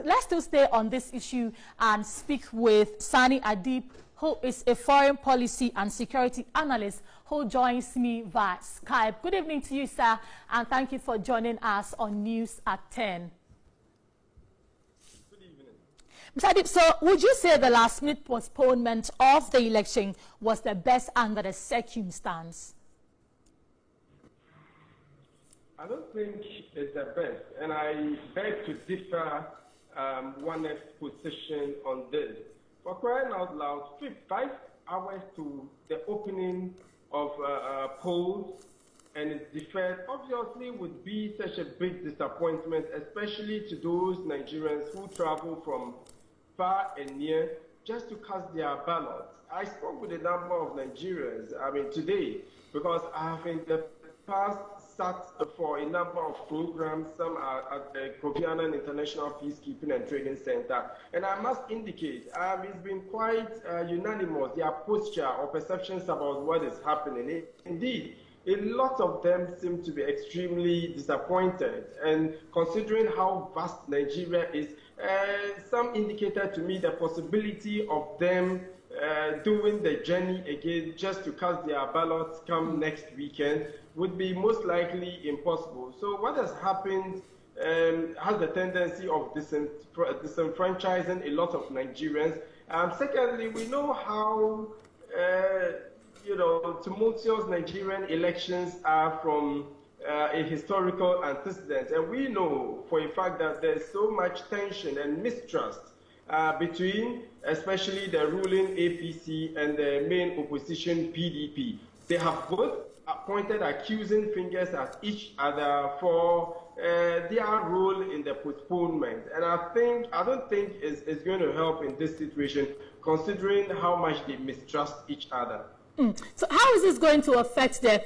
Let's still stay on this issue and speak with Saani Adib, who is a foreign policy and security analyst who joins me via Skype. Good evening to you, sir, and thank you for joining us on News at 10. Good evening. Mr. Adib, so would you say the last-minute postponement of the election was the best under the circumstance? I don't think it's the best, and I beg to differ one position on this. For crying out loud, 5 hours to the opening of polls, and it's deferred, obviously would be such a big disappointment, especially to those Nigerians who travel from far and near just to cast their ballots. I spoke with a number of Nigerians, today, because I have in the past sat for a number of programs. Some are at the Kofi Annan International Peacekeeping and Training Center. And I must indicate, it's been quite unanimous, their posture or perceptions about what is happening. Indeed, a lot of them seem to be extremely disappointed. And considering how vast Nigeria is, some indicated to me the possibility of them doing the journey again just to cast their ballots come next weekend would be most likely impossible. So what has happened has the tendency of disenfranchising a lot of Nigerians. Secondly, we know how tumultuous Nigerian elections are from a historical antecedent, and we know for a fact that there's so much tension and mistrust between especially the ruling APC and the main opposition PDP. They have both pointed accusing fingers at each other for their role in the postponement. And I don't think it's going to help in this situation, considering how much they mistrust each other. So how is this going to affect the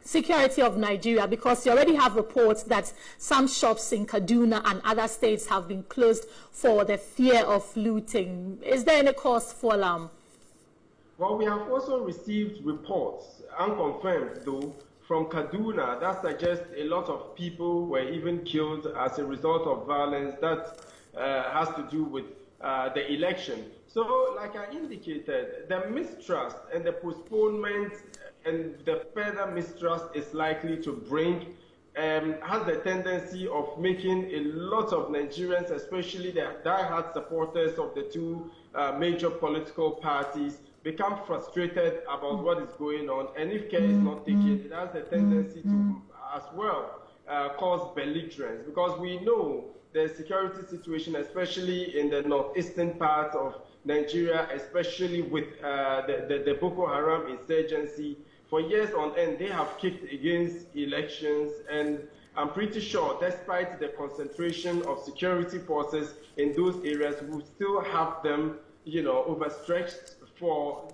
security of Nigeria? Because you already have reports that some shops in Kaduna and other states have been closed for the fear of looting. Is there any cause for alarm? Well, we have also received reports, unconfirmed though, from Kaduna that suggests a lot of people were even killed as a result of violence that has to do with the election. So, like I indicated, the mistrust and the postponement and the further mistrust is likely to bring, has the tendency of making a lot of Nigerians, especially the die-hard supporters of the two major political parties, become frustrated about what is going on. And if care is not taken, it has the tendency to, as well, cause belligerence, because we know the security situation, especially in the northeastern part of Nigeria, especially with the Boko Haram insurgency. For years on end, they have kicked against elections, and I'm pretty sure, despite the concentration of security forces in those areas, we still have them, overstretched for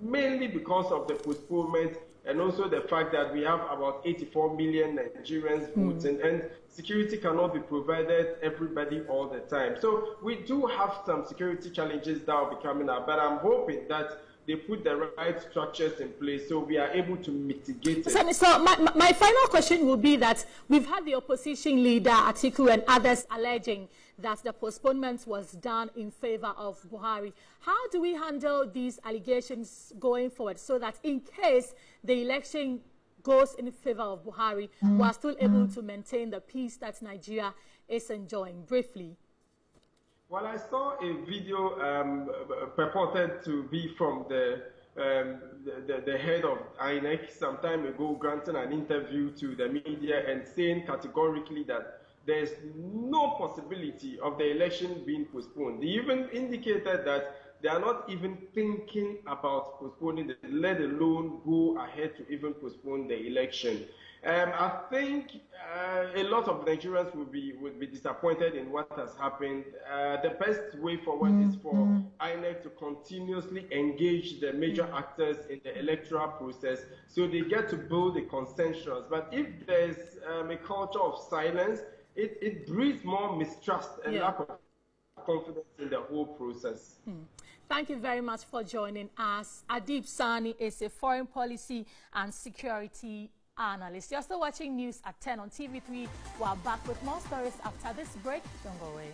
mainly because of the postponement, and also the fact that we have about 84 million Nigerians voting, and security cannot be provided everybody all the time. So we do have some security challenges that will be coming up, but I'm hoping that they put the right structures in place so we are able to mitigate it. So my final question will be that we've had the opposition leader, Atiku, and others alleging that the postponement was done in favor of Buhari. How do we handle these allegations going forward so that in case the election goes in favor of Buhari, we are still able to maintain the peace that Nigeria is enjoying? Briefly. Well, I saw a video purported to be from the head of INEC some time ago, granting an interview to the media and saying categorically that there's no possibility of the election being postponed. They even indicated that they are not even thinking about postponing it, let alone go ahead to even postpone the election. I think a lot of Nigerians would be disappointed in what has happened. The best way forward is for INEC to continuously engage the major actors in the electoral process so they get to build a consensus. But if there's a culture of silence, it breeds more mistrust and lack of confidence in the whole process. Thank you very much for joining us. Adib Saani is a foreign policy and security analyst. You're still watching News at 10 on TV3. We're back with more stories after this break. Don't go away.